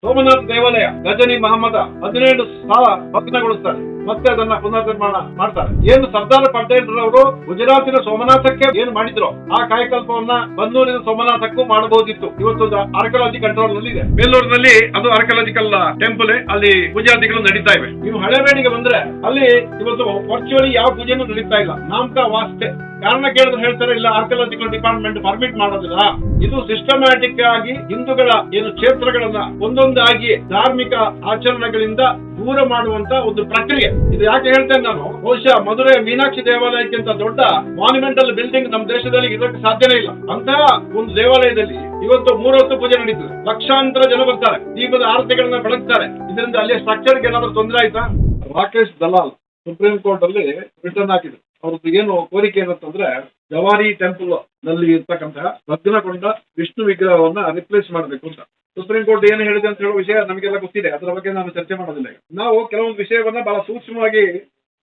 ಸೋಮನಾಥ ದೇವಾಲಯ ಗಜನಿ ಮಹಮ್ಮದ 17 ಸಾಲ ಭಗ್ನಗೊಳಿಸ್ತಾರೆ, ಮತ್ತೆ ಅದನ್ನ ಪುನರ್ನಿರ್ಮಾಣ ಮಾಡ್ತಾರೆ. ಏನು ಸರ್ದಾರ್ ಪಟೇಲ್ ರವರು ಗುಜರಾತಿನ ಸೋಮನಾಥಕ್ಕೆ ಏನು ಮಾಡಿದ್ರು ಆ ಕಾಯಕಲ್ಪವನ್ನ ಬನ್ನೂರಿನ ಸೋಮನಾಥಕ್ಕೂ ಮಾಡಬಹುದಿತ್ತು. ಇವತ್ತು ಆರ್ಕಿಯಾಲಜಿ ಕಂಟ್ರೋಲ್ ನಲ್ಲಿ ಇದೆ. ಬೇಲೂರಿನಲ್ಲಿ ಅದು ಆರ್ಕಿಯಾಲಜಿಕಲ್ ಟೆಂಪಲ್, ಅಲ್ಲಿ ಪೂಜಾದಿಗಳು ನಡೀತಾ ಇವೆ. ನೀವು ಹಳೆಬೇಡಿಗೆ ಬಂದ್ರೆ ಅಲ್ಲಿ ಇವತ್ತು ವರ್ಚುವಲಿ ಯಾವ ಪೂಜೆನೂ ನಡೀತಾ ಇಲ್ಲ, ನಾಮಕ ವಾಸ್ತೆ. ಕಾರಣ ಕೇಳಿದ್ರೆ ಹೇಳ್ತಾರೆ ಇಲ್ಲ, ಆರ್ಕಿಯಾಲಜಿಕಲ್ ಡಿಪಾರ್ಟ್ಮೆಂಟ್ ಪರ್ಮಿಟ್ ಮಾಡೋದಿಲ್ಲ. ಇದು ಸಿಸ್ಟಮ್ಯಾಟಿಕ್ ಆಗಿ ಹಿಂದೂಗಳ ಏನು ಕ್ಷೇತ್ರಗಳನ್ನ ಒಂದೊಂದಾಗಿ ಧಾರ್ಮಿಕ ಆಚರಣೆಗಳಿಂದ ದೂರ ಮಾಡುವಂತ ಒಂದು ಪ್ರಕ್ರಿಯೆ. ಇದು ಯಾಕೆ ಹೇಳ್ತೇನೆ ನಾನು, ಬಹುಶಃ ಮಧುರೆ ಮೀನಾಕ್ಷಿ ದೇವಾಲಯಕ್ಕಿಂತ ದೊಡ್ಡ ಮಾನ್ಯುಮೆಂಟಲ್ ಬಿಲ್ಡಿಂಗ್ ನಮ್ಮ ದೇಶದಲ್ಲಿ ಇರೋಕ್ಕೆ ಸಾಧ್ಯನೇ ಇಲ್ಲ. ಅಂತಹ ಒಂದು ದೇವಾಲಯದಲ್ಲಿ ಇವತ್ತು 3 ಹೊತ್ತು ಪೂಜೆ ನಡೀತದೆ, ಲಕ್ಷಾಂತರ ಜನ ಬರ್ತಾರೆ, ದೀಪದ ಆರತಿಗಳನ್ನ ಬೆಳಗ್ತಾರೆ. ಇದರಿಂದ ಅಲ್ಲಿ ಸ್ಟ್ರಕ್ಚರ್ಗೆ ಏನಾದ್ರೂ ತೊಂದರೆ ಆಯ್ತಾ? ರಾಕೇಶ್ ದಲಾಲ್ ಸುಪ್ರೀಂ ಕೋರ್ಟ್ ಅಲ್ಲಿ ರಿಟರ್ನ್ ಹಾಕಿದ್ರು. ಅವ್ರದ್ದು ಏನು ಕೋರಿಕೆ ಏನಂತಂದ್ರೆ, ಜವಾರಿ ಟೆಂಪಲ್ ನಲ್ಲಿ ಇರ್ತಕ್ಕಂತಹ ಭಗ್ನಗೊಂಡ ವಿಷ್ಣು ವಿಗ್ರಹವನ್ನ ರಿಪ್ಲೇಸ್ ಮಾಡಬೇಕು ಅಂತ. ಸುಪ್ರೀಂ ಕೋರ್ಟ್ ಏನು ಹೇಳಿದೆ ಅಂತ ಹೇಳೋ ವಿಷಯ ನಮಗೆಲ್ಲ ಗೊತ್ತಿದೆ, ಅದರ ಬಗ್ಗೆ ನಾನು ಚರ್ಚೆ ಮಾಡೋದಿಲ್ಲ. ನಾವು ಕೆಲವೊಂದು ವಿಷಯವನ್ನ ಬಹಳ ಸೂಕ್ಷ್ಮವಾಗಿ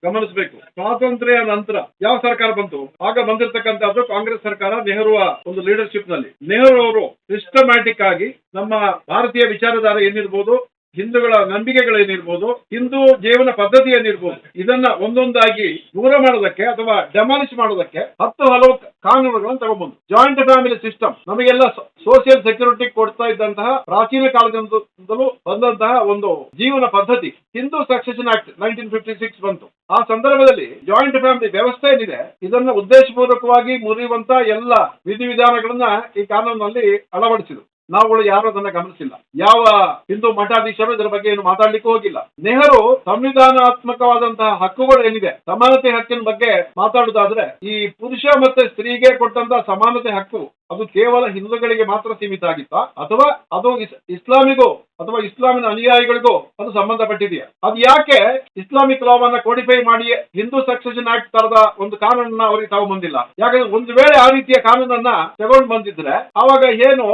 ಗಮನಿಸಬೇಕು. ಸ್ವಾತಂತ್ರ್ಯ ನಂತರ ಯಾವ ಸರ್ಕಾರ ಬಂತು, ಆಗ ಬಂದಿರತಕ್ಕಂಥದ್ದು ಕಾಂಗ್ರೆಸ್ ಸರ್ಕಾರ, ನೆಹರು ಒಂದು ಲೀಡರ್ಶಿಪ್ ನಲ್ಲಿ. ನೆಹರು ಅವರು ಸಿಸ್ಟಮ್ಯಾಟಿಕ್ ಆಗಿ ನಮ್ಮ ಭಾರತೀಯ ವಿಚಾರಧಾರೆ ಏನಿರ್ಬೋದು, ಹಿಂದೂಗಳ ನಂಬಿಕೆಗಳೇನಿರ್ಬೋದು, ಹಿಂದೂ ಜೀವನ ಪದ್ಧತಿ ಏನಿರ್ಬೋದು, ಇದನ್ನ ಒಂದೊಂದಾಗಿ ದೂರ ಮಾಡೋದಕ್ಕೆ ಅಥವಾ ಡೆಮಾಲಿಷ್ ಮಾಡೋದಕ್ಕೆ 10 ಹಲವು ಕಾನೂನುಗಳನ್ನು ತಗೊಂಡ್ಬಂದು. ಜಾಯಿಂಟ್ ಫ್ಯಾಮಿಲಿ ಸಿಸ್ಟಮ್ ನಮಗೆಲ್ಲ ಸೋಷಿಯಲ್ ಸೆಕ್ಯೂರಿಟಿ ಕೊಡ್ತಾ ಇದ್ದಂತಹ ಪ್ರಾಚೀನ ಕಾಲದಿಂದಲೂ ಬಂದಂತಹ ಒಂದು ಜೀವನ ಪದ್ಧತಿ. ಹಿಂದೂ ಸಕ್ಸೆಷನ್ ಆಕ್ಟ್ 1956 ಬಂತು. ಆ ಸಂದರ್ಭದಲ್ಲಿ ಜಾಯಿಂಟ್ ಫ್ಯಾಮಿಲಿ ವ್ಯವಸ್ಥೆ ಏನಿದೆ ಇದನ್ನ ಉದ್ದೇಶಪೂರ್ವಕವಾಗಿ ಮುರಿಯುವಂತ ಎಲ್ಲ ವಿಧಿವಿಧಾನಗಳನ್ನ ಈ ಕಾನೂನಿನಲ್ಲಿ ಅಳವಡಿಸಿದ್ರು. ನಾವುಗಳು ಯಾರು ಅದನ್ನ ಗಮನಿಸಿಲ್ಲ. ಯಾವ ಹಿಂದೂ ಮಠಾಧೀಶರು ಇದರ ಬಗ್ಗೆ ಏನು ಮಾತಾಡ್ಲಿಕ್ಕೆ ಹೋಗಿಲ್ಲ. ನೆಹರು ಸಂವಿಧಾನಾತ್ಮಕವಾದಂತಹ ಹಕ್ಕುಗಳು ಏನಿದೆ, ಸಮಾನತೆ ಹಕ್ಕಿನ ಬಗ್ಗೆ ಮಾತಾಡುವುದಾದ್ರೆ, ಈ ಪುರುಷ ಮತ್ತೆ ಸ್ತ್ರೀಗೆ ಕೊಟ್ಟಂತಹ ಸಮಾನತೆ ಹಕ್ಕು ಅದು ಕೇವಲ ಹಿಂದೂಗಳಿಗೆ ಮಾತ್ರ ಸೀಮಿತ ಆಗಿತ್ತಾ, ಅಥವಾ ಅದು ಇಸ್ಲಾಮಿಗೂ ಅಥವಾ ಇಸ್ಲಾಮಿನ ಅನುಯಾಯಿಗಳಿಗೂ ಅದು ಸಂಬಂಧಪಟ್ಟಿದೆಯಾ? ಅದು ಯಾಕೆ ಇಸ್ಲಾಮಿಕ್ ಲಾವನ್ನ ಕೋಡಿಫೈ ಮಾಡಿ ಹಿಂದೂ ಸಕ್ಸೆಷನ್ ಆಕ್ಟ್ ತರದ ಒಂದು ಕಾನೂನನ್ನ ಅವರಿಗೆ ತಾವು ಬಂದಿಲ್ಲ? ಯಾಕಂದ್ರೆ ಒಂದು ವೇಳೆ ಆ ರೀತಿಯ ಕಾನೂನನ್ನ ತಗೊಂಡು ಬಂದಿದ್ರೆ ಆವಾಗ ಏನು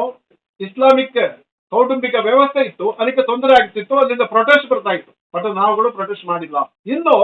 ಇಸ್ಲಾಮಿಕ್ ಕೌಟುಂಬಿಕ ವ್ಯವಸ್ಥೆ ಇತ್ತು, ಅದಕ್ಕೆ ತೊಂದರೆ ಆಗ್ತಿತ್ತು, ಅಲ್ಲಿಂದ ಪ್ರೊಟೆಸ್ಟ್ ಬರ್ತಾ ಇತ್ತು. ಬಟ್ ನಾವುಗಳು ಪ್ರೊಟೆಸ್ಟ್ ಮಾಡಿಲ್ಲ. ಇನ್ನು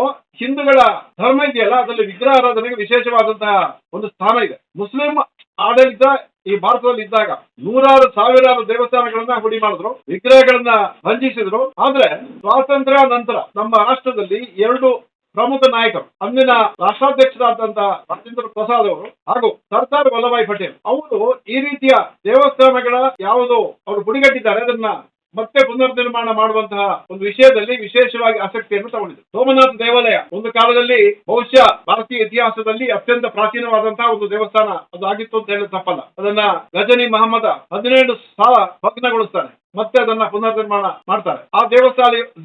ಹಿಂದೂಗಳ ಧರ್ಮ ಇದೆಯಲ್ಲ, ಅದರಲ್ಲಿ ವಿಗ್ರಹ ಆರಾಧನೆಗೆ ವಿಶೇಷವಾದಂತಹ ಒಂದು ಸ್ಥಾನ ಇದೆ. ಮುಸ್ಲಿಂ ಆಡಳಿತ ಈ ಭಾರತದಲ್ಲಿ ಇದ್ದಾಗ ನೂರಾರು ಸಾವಿರಾರು ದೇವಸ್ಥಾನಗಳನ್ನ ಹುಡಿ ಮಾಡಿದ್ರು, ವಿಗ್ರಹಗಳನ್ನ ಭಂಜಿಸಿದ್ರು. ಆದ್ರೆ ಸ್ವಾತಂತ್ರ್ಯ ನಂತರ ನಮ್ಮ ರಾಷ್ಟ್ರದಲ್ಲಿ 2 ಪ್ರಮುಖ ನಾಯಕರು, ಅಂದಿನ ರಾಷ್ಟ್ರಾಧ್ಯಕ್ಷರಾದಂತಹ ರಾಜೇಂದ್ರ ಪ್ರಸಾದ್ ಅವರು ಹಾಗೂ ಸರ್ದಾರ್ ವಲ್ಲಭಾಯ್ ಪಟೇಲ್ ಅವರು ಈ ರೀತಿಯ ದೇವಸ್ಥಾನಗಳ ಯಾವುದು ಅವರು ಪುಡಿಗಟ್ಟಿದ್ದಾರೆ ಅದನ್ನ ಮತ್ತೆ ಪುನರ್ನಿರ್ಮಾಣ ಮಾಡುವಂತಹ ಒಂದು ವಿಷಯದಲ್ಲಿ ವಿಶೇಷವಾಗಿ ಆಸಕ್ತಿಯನ್ನು ತಗೊಂಡಿದೆ. ಸೋಮನಾಥ ದೇವಾಲಯ ಒಂದು ಕಾಲದಲ್ಲಿ ಬಹುಶಃ ಭಾರತೀಯ ಇತಿಹಾಸದಲ್ಲಿ ಅತ್ಯಂತ ಪ್ರಾಚೀನವಾದಂತಹ ಒಂದು ದೇವಸ್ಥಾನ ಅದು ಆಗಿತ್ತು ಅಂತ ಹೇಳಿ ತಪ್ಪಲ್ಲ. ಅದನ್ನ ಗಜನಿ ಮಹಮ್ಮದ 17 ಸಾಲ ಭಗ್ನಗೊಳಿಸ್ತಾರೆ, ಮತ್ತೆ ಅದನ್ನ ಪುನರ್ನಿರ್ಮಾಣ ಮಾಡ್ತಾರೆ. ಆ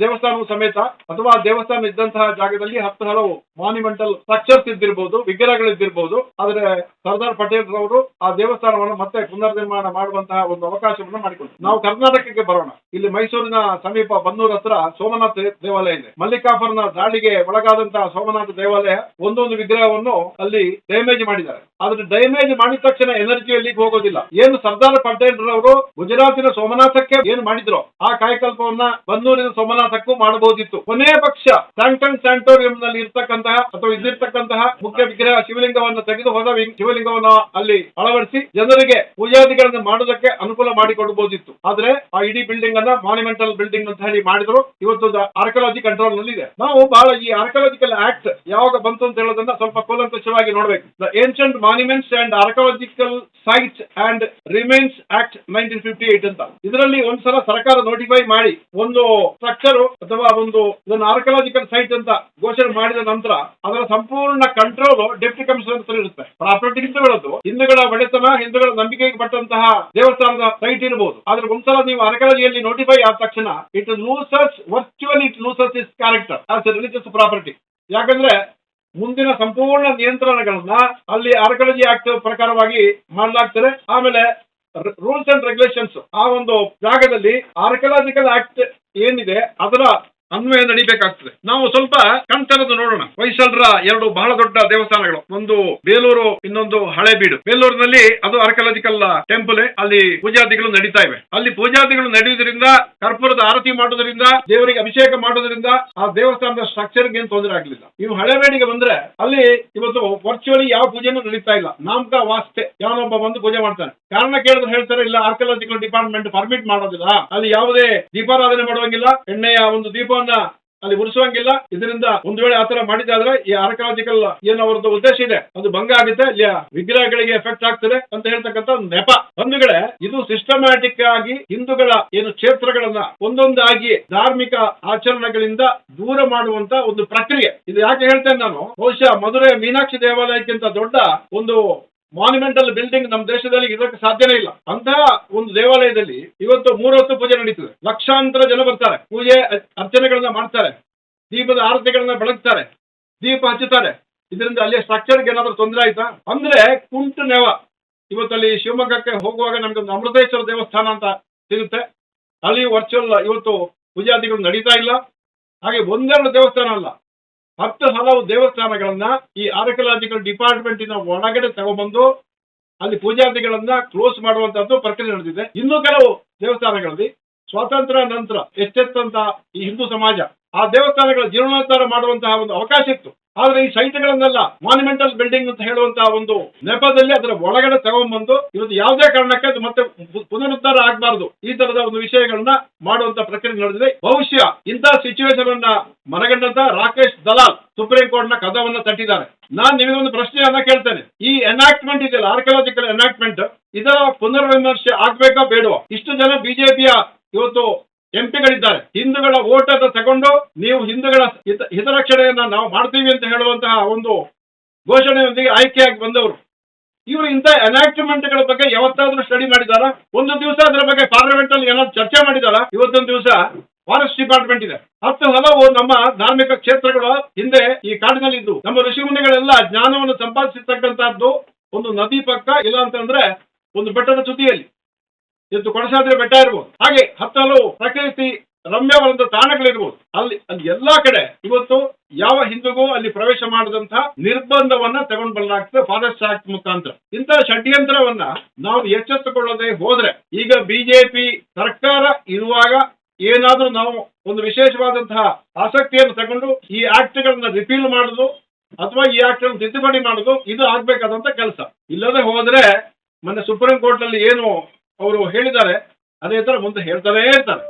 ದೇವಸ್ಥಾನವು ಸಮೇತ ಅಥವಾ ದೇವಸ್ಥಾನ ಇದ್ದಂತಹ ಜಾಗದಲ್ಲಿ 10 ಹಲವು ಮಾನ್ಯುಮೆಂಟಲ್ ಸ್ಟ್ರಕ್ಚರ್ಸ್ ಇದ್ದಿರಬಹುದು, ವಿಗ್ರಹಗಳಿದ್ದಿರಬಹುದು. ಆದ್ರೆ ಸರ್ದಾರ್ ಪಟೇಲ್ ರವರು ಆ ದೇವಸ್ಥಾನವನ್ನು ಮತ್ತೆ ಪುನರ್ನಿರ್ಮಾಣ ಮಾಡುವಂತಹ ಒಂದು ಅವಕಾಶವನ್ನು ಮಾಡಿಕೊಡ್ತಾರೆ. ನಾವು ಕರ್ನಾಟಕಕ್ಕೆ ಬರೋಣ. ಇಲ್ಲಿ ಮೈಸೂರಿನ ಸಮೀಪ ಬನ್ನೂರ್ ಹತ್ರ ಸೋಮನಾಥ ದೇವಾಲಯ ಇದೆ. ಮಲ್ಲಿಕಾಫರ್ನ ದಾಳಿಗೆ ಒಳಗಾದಂತಹ ಸೋಮನಾಥ ದೇವಾಲಯ ಒಂದೊಂದು ವಿಗ್ರಹವನ್ನು ಅಲ್ಲಿ ಡ್ಯಾಮೇಜ್ ಮಾಡಿದ್ದಾರೆ. ಆದ್ರೆ ಡ್ಯಾಮೇಜ್ ಮಾಡಿದ ತಕ್ಷಣ ಎನರ್ಜಿಯಲ್ಲಿ ಹೋಗೋದಿಲ್ಲ. ಏನು ಸರ್ದಾರ್ ಪಟೇಲ್ ರವರು ಗುಜರಾತಿನ ಸೋಮನಾಥಕ್ಕೆ ಏನು ಮಾಡಿದ್ರು ಆ ಕಾಯಕಲ್ಪವನ್ನ ಬನ್ನೂರಿನ ಸೋಮನಾಥಕ್ಕೂ ಮಾಡಬಹುದಿತ್ತು. ಕೊನೆಯ ಪಕ್ಷ ಸ್ಯಾಂಕ್ಟಮ್ ಸ್ಯಾಂಟೋರಿಯಂ ನಲ್ಲಿ ಇರ್ತಕ್ಕಂತಹ ಅಥವಾ ಇದ್ದಿರ್ತಕ್ಕಂತಹ ಮುಖ್ಯ ವಿಗ್ರಹ ಶಿವಲಿಂಗವನ್ನು ತೆಗೆದು ಹೊಸ ಶಿವಲಿಂಗವನ್ನು ಅಲ್ಲಿ ಅಳವಡಿಸಿ ಜನರಿಗೆ ಪೂಜಾದಿಗಳನ್ನು ಮಾಡೋದಕ್ಕೆ ಅನುಕೂಲ ಮಾಡಿಕೊಡಬಹುದಿತ್ತು. ಆದ್ರೆ ಆ ಇಡೀ ಬಿಲ್ಡಿಂಗ್ ಅನ್ನ ಮಾನ್ಯುಮೆಂಟಲ್ ಬಿಲ್ಡಿಂಗ್ ಅಂತ ಹೇಳಿ ಮಾಡಿದ್ರು. ಇವತ್ತು ಆರ್ಕಿಯಾಲಜಿ ಕಂಟ್ರೋಲ್ ನಲ್ಲಿ ಇದೆ. ನಾವು ಬಹಳ ಈ ಆರ್ಕಿಯಾಲಜಿಕಲ್ ಆಕ್ಟ್ ಯಾವಾಗ ಬಂತು ಅಂತ ಹೇಳೋದನ್ನ ಸ್ವಲ್ಪ ಕೂಲಂಕಷವಾಗಿ ನೋಡ್ಬೇಕು. The ancient monuments and archaeological sites and remains act 1958 ಅಂತ. ಇದರಲ್ಲಿ ಒಂದ್ಸಲ ಸರ್ಕಾರ ನೋಟಿಫೈ ಮಾಡಿ ಒಂದು ಸ್ಟ್ರಕ್ಚರ್ ಅಥವಾ ಇದನ್ನು ಆರ್ಕಿಯಾಲಜಿಕಲ್ ಸೈಟ್ ಅಂತ ಘೋಷಣೆ ಮಾಡಿದ ನಂತರ ಅದರ ಸಂಪೂರ್ಣ ಕಂಟ್ರೋಲ್ ಡೆಪ್ಟಿ ಕಮಿಷನರ್ ಇರುತ್ತೆ. ಪ್ರಾಪರ್ಟಿ ಹಿಂದೂಗಳ ಒಡೆತನ, ಹಿಂದೂಗಳ ನಂಬಿಕೆಗೆ ಪಟ್ಟಂತಹ ದೇವಸ್ಥಾನದ ಸೈಟ್ ಇರಬಹುದು. ಆದ್ರೆ ಒಂದ್ಸಲ ನೀವು ಆರ್ಕಿಯಾಲಜಿಯಲ್ಲಿ ನೋಟಿಫೈ ಆದ ತಕ್ಷಣ it loses is character as A religious property. ಯಾಕಂದ್ರೆ ಮುಂದಿನ ಸಂಪೂರ್ಣ ನಿಯಂತ್ರಣಗಳನ್ನ ಅಲ್ಲಿ ಆರ್ಕಿಯಾಲಜಿ ಆಕ್ಟ್ ಪ್ರಕಾರವಾಗಿ ಮಾಡಲಾಗ್ತದೆ. ಆಮೇಲೆ ರೂಲ್ಸ್ ಅಂಡ್ ರೆಗ್ಯುಲೇಷನ್ಸ್ ಆ ಒಂದು ಜಾಗದಲ್ಲಿ ಆರ್ಕಿಯಾಲಜಿಕಲ್ ಆಕ್ಟ್ ಏನಿದೆ ಅದರ ಅನ್ವಯ ನಡಿಬೇಕಾಗ್ತದೆ. ನಾವು ಸ್ವಲ್ಪ ಕಣ್ತೆರೆದು ನೋಡೋಣ. ಹೊಯ್ಸಳರ ಎರಡು ಬಹಳ ದೊಡ್ಡ ದೇವಸ್ಥಾನಗಳು, ಒಂದು ಬೇಲೂರು, ಇನ್ನೊಂದು ಹಳೇಬೀಡು. ಬೇಲೂರಿನಲ್ಲಿ ಅದು ಆರ್ಕಿಯಾಲಜಿಕಲ್ ಟೆಂಪಲ್, ಅಲ್ಲಿ ಪೂಜಾದಿಗಳು ನಡೀತಾ ಇವೆ. ಅಲ್ಲಿ ಪೂಜಾದಿಗಳು ನಡೆಯುವುದರಿಂದ, ಕರ್ಪೂರದ ಆರತಿ ಮಾಡುವುದರಿಂದ, ದೇವರಿಗೆ ಅಭಿಷೇಕ ಮಾಡುವುದರಿಂದ ಆ ದೇವಸ್ಥಾನದ ಸ್ಟ್ರಕ್ಚರ್ಗೆ ಏನು ತೊಂದರೆ ಆಗಲಿಲ್ಲ. ನೀವು ಹಳೇಬೀಡಿಗೆ ಬಂದ್ರೆ ಅಲ್ಲಿ ಇವತ್ತು ವರ್ಚುವಲಿ ಯಾವ ಪೂಜೆನೂ ನಡೀತಾ ಇಲ್ಲ. ನಾಮಕ ವಾಸ್ತೆ ಯಾವನೊಬ್ಬ ಬಂದು ಪೂಜೆ ಮಾಡ್ತಾನೆ. ಕಾರಣ ಕೇಳಿದ್ರೆ ಹೇಳ್ತಾರೆ, ಇಲ್ಲ ಆರ್ಕಿಯಾಲಜಿಕಲ್ ಡಿಪಾರ್ಟ್ಮೆಂಟ್ ಪರ್ಮಿಟ್ ಮಾಡೋದಿಲ್ಲ, ಅಲ್ಲಿ ಯಾವುದೇ ದೀಪಾರಾಧನೆ ಮಾಡುವಂಗಿಲ್ಲ, ಎಣ್ಣೆಯ ಒಂದು ದೀಪವನ್ನ ಅಲ್ಲಿ ಉರಿಸುವಂಗಿಲ್ಲ. ಇದರಿಂದ ಒಂದು ವೇಳೆ ಆತರ ಮಾಡಿದಾದ್ರೆ ಈ ಆರ್ಕಿಯಾಲಜಿಕಲ್ ಏನು ಅವರದ್ದು ಉದ್ದೇಶ ಇದೆ ಅದು ಭಂಗ ಆಗುತ್ತೆ, ಇಲ್ಲಿ ವಿಗ್ರಹಗಳಿಗೆ ಎಫೆಕ್ಟ್ ಆಗ್ತದೆ ಅಂತ ಹೇಳ್ತಕ್ಕಂಥ ಒಂದು ನೆಪ. ಬಂಧುಗಳೇ, ಇದು ಸಿಸ್ಟಮ್ಯಾಟಿಕ್ ಆಗಿ ಹಿಂದೂಗಳ ಏನು ಕ್ಷೇತ್ರಗಳನ್ನ ಒಂದೊಂದಾಗಿ ಧಾರ್ಮಿಕ ಆಚರಣೆಗಳಿಂದ ದೂರ ಮಾಡುವಂತ ಒಂದು ಪ್ರಕ್ರಿಯೆ. ಇದು ಯಾಕೆ ಹೇಳ್ತೇನೆ ನಾನು, ಬಹುಶಃ ಮಧುರೆ ಮೀನಾಕ್ಷಿ ದೇವಾಲಯಕ್ಕಿಂತ ದೊಡ್ಡ ಒಂದು ಮಾನ್ಯುಮೆಂಟಲ್ ಬಿಲ್ಡಿಂಗ್ ನಮ್ಮ ದೇಶದಲ್ಲಿ ಇರೋಕ್ಕೆ ಸಾಧ್ಯನೇ ಇಲ್ಲ. ಅಂತಹ ಒಂದು ದೇವಾಲಯದಲ್ಲಿ ಇವತ್ತು 3 ಹೊತ್ತು ಪೂಜೆ ನಡೀತದೆ. ಲಕ್ಷಾಂತರ ಜನ ಬರ್ತಾರೆ, ಪೂಜೆ ಅರ್ಚನೆಗಳನ್ನ ಮಾಡ್ತಾರೆ, ದೀಪದ ಆರತಿಗಳನ್ನ ಬೆಳಗ್ತಾರೆ, ದೀಪ ಹಚ್ಚುತ್ತಾರೆ. ಇದರಿಂದ ಅಲ್ಲಿ ಸ್ಟ್ರಕ್ಚರ್ಗೆ ಏನಾದ್ರೂ ತೊಂದರೆ ಆಯ್ತಾ ಅಂದ್ರೆ ಕುಂಟು ನೆವ. ಇವತ್ತಲ್ಲಿ ಶಿವಮೊಗ್ಗಕ್ಕೆ ಹೋಗುವಾಗ ನಮ್ಗೊಂದು ಅಮೃತೇಶ್ವರ ದೇವಸ್ಥಾನ ಅಂತ ಸಿಗುತ್ತೆ, ಅಲ್ಲಿ ವರ್ಚುವಲ್ ಇವತ್ತು ಪೂಜಾದಿಗಳು ನಡೀತಾ ಇಲ್ಲ. ಹಾಗೆ ಒಂದೆರಡು ದೇವಸ್ಥಾನ ಅಲ್ಲ, 10 ಹಲವು ದೇವಸ್ಥಾನಗಳನ್ನ ಈ ಆರ್ಕಿಯಾಲಜಿಕಲ್ ಡಿಪಾರ್ಟ್ಮೆಂಟಿನ ಒಳಗಡೆ ತಗೊಂಡ್ಬಂದು ಅಲ್ಲಿ ಪೂಜಾದಿಗಳನ್ನ ಕ್ಲೋಸ್ ಮಾಡುವಂತದ್ದು ಪ್ರಕ್ರಿಯೆ ನಡೆದಿದೆ. ಇನ್ನು ಕೆಲವು ದೇವಸ್ಥಾನಗಳಲ್ಲಿ ಸ್ವಾತಂತ್ರ್ಯ ನಂತರ ಎಚ್ಚೆತ್ತಂತ ಈ ಹಿಂದೂ ಸಮಾಜ ಆ ದೇವಸ್ಥಾನಗಳ ಜೀರ್ಣೋದ್ಧಾರ ಮಾಡುವಂತಹ ಒಂದು ಅವಕಾಶ ಇತ್ತು. ಆದ್ರೆ ಈ ಸೈಟ್ಗಳನ್ನೆಲ್ಲ ಮಾನ್ಯುಮೆಂಟಲ್ ಬಿಲ್ಡಿಂಗ್ ಅಂತ ಹೇಳುವಂತಹ ಒಂದು ನೆಪದಲ್ಲಿ ಅದರ ಒಳಗಡೆ ತಗೊಂಡ್ಬಂದು ಇವತ್ತು ಯಾವುದೇ ಕಾರಣಕ್ಕೆ ಅದು ಮತ್ತೆ ಪುನರುದ್ಧಾರ ಆಗಬಾರದು, ಈ ತರದ ಒಂದು ವಿಷಯಗಳನ್ನ ಮಾಡುವಂತ ಪ್ರಕ್ರಿಯೆ ನಡೆದಿದೆ. ಬಹುಶಃ ಇಂತಹ ಸಿಚುವೇಶನ್ ಅನ್ನ ಮನಗಂಡಂತ ರಾಕೇಶ್ ದಲಾಲ್ ಸುಪ್ರೀಂ ಕೋರ್ಟ್ ನ ಕದವನ್ನ ತಟ್ಟಿದ್ದಾರೆ. ನಾನ್ ನಿಮಗೊಂದು ಪ್ರಶ್ನೆಯನ್ನ ಕೇಳ್ತೇನೆ, ಈ ಎನಾಕ್ಟ್ಮೆಂಟ್ ಇದೆಯಲ್ಲ, ಆರ್ಕಿಯಾಲಜಿಕಲ್ ಎನಾಕ್ಟ್ಮೆಂಟ್, ಇದರ ಪುನರ್ವಿಮರ್ಶೆ ಆಗ್ಬೇಕಾ ಬೇಡವಾ? ಇಷ್ಟು ಜನ ಬಿಜೆಪಿಯ ಇವತ್ತು ಎಂಪಿಗಳಿದ್ದಾರೆ, ಹಿಂದೂಗಳ ವೋಟ್ ಅನ್ನು ತಗೊಂಡು ನೀವು ಹಿಂದೂಗಳ ಹಿತರಕ್ಷಣೆಯನ್ನ ನಾವು ಮಾಡ್ತೀವಿ ಅಂತ ಹೇಳುವಂತಹ ಒಂದು ಘೋಷಣೆಯೊಂದಿಗೆ ಆಯ್ಕೆಯಾಗಿ ಬಂದವರು. ಇವರು ಇಂಥ ಎನಾಕ್ಟ್ಮೆಂಟ್ಗಳ ಬಗ್ಗೆ ಯಾವತ್ತಾದ್ರೂ ಸ್ಟಡಿ ಮಾಡಿದಾರ? ಒಂದು ದಿವಸ ಅದರ ಬಗ್ಗೆ ಪಾರ್ಲಿಮೆಂಟ್ ಅಲ್ಲಿ ಏನಾದ್ರು ಚರ್ಚೆ ಮಾಡಿದಾರ? ಇವತ್ತೊಂದು ದಿವಸ ಫಾರೆಸ್ಟ್ ಡಿಪಾರ್ಟ್ಮೆಂಟ್ ಇದೆ, 10 ಹಲವು ನಮ್ಮ ಧಾರ್ಮಿಕ ಕ್ಷೇತ್ರಗಳು ಹಿಂದೆ ಈ ಕಾಡಿನಲ್ಲಿ ಇದ್ದು ನಮ್ಮ ಋಷಿಮುನಿಗಳೆಲ್ಲ ಜ್ಞಾನವನ್ನು ಸಂಪಾದಿಸಿರ್ತಕ್ಕಂಥದ್ದು ಒಂದು ನದಿ ಪಕ್ಕ, ಇಲ್ಲ ಅಂತಂದ್ರೆ ಒಂದು ಬೆಟ್ಟದ ತುದಿಯಲ್ಲಿ, ಇವತ್ತು ಕೊಡಸಾದ್ರಿ ಬೆಟ್ಟ ಇರ್ಬೋದು, ಹಾಗೆ 10 ಹಲವು ಪ್ರಕೃತಿ ರಮ್ಯವಾದ ತಾಣಗಳಿರ್ಬೋದು. ಅಲ್ಲಿ ಎಲ್ಲಾ ಕಡೆ ಇವತ್ತು ಯಾವ ಹಿಂದೂಗೂ ಅಲ್ಲಿ ಪ್ರವೇಶ ಮಾಡದಂತಹ ನಿರ್ಬಂಧವನ್ನ ತಗೊಂಡು ಬರಲಾಗ್ತದೆ ಫಾರೆಸ್ಟ್ ಆಕ್ಟ್ ಮುಖಾಂತರ. ಇಂತಹ ಷಡ್ಯಂತ್ರವನ್ನ ನಾವು ಎಚ್ಚೆತ್ತುಕೊಳ್ಳದೆ ಹೋದ್ರೆ, ಈಗ ಬಿಜೆಪಿ ಸರ್ಕಾರ ಇರುವಾಗ ಏನಾದ್ರೂ ನಾವು ಒಂದು ವಿಶೇಷವಾದಂತಹ ಆಸಕ್ತಿಯನ್ನು ತಗೊಂಡು ಈ ಆಕ್ಟ್ಗಳನ್ನ ರಿಪೀಲ್ ಮಾಡುದು ಅಥವಾ ಈ ಆಕ್ಟ್ ತಿದ್ದುಪಡಿ ಮಾಡುದು, ಇದು ಆಗ್ಬೇಕಾದಂತ ಕೆಲಸ. ಇಲ್ಲದೆ ಹೋದ್ರೆ ಮೊನ್ನೆ ಸುಪ್ರೀಂ ಕೋರ್ಟ್ ಅಲ್ಲಿ ಏನು ಅವರು ಹೇಳಿದ್ದಾರೆ ಅದೇ ತರ ಮುಂದೆ ಹೇಳ್ತಾನೇ ಇರ್ತಾರೆ.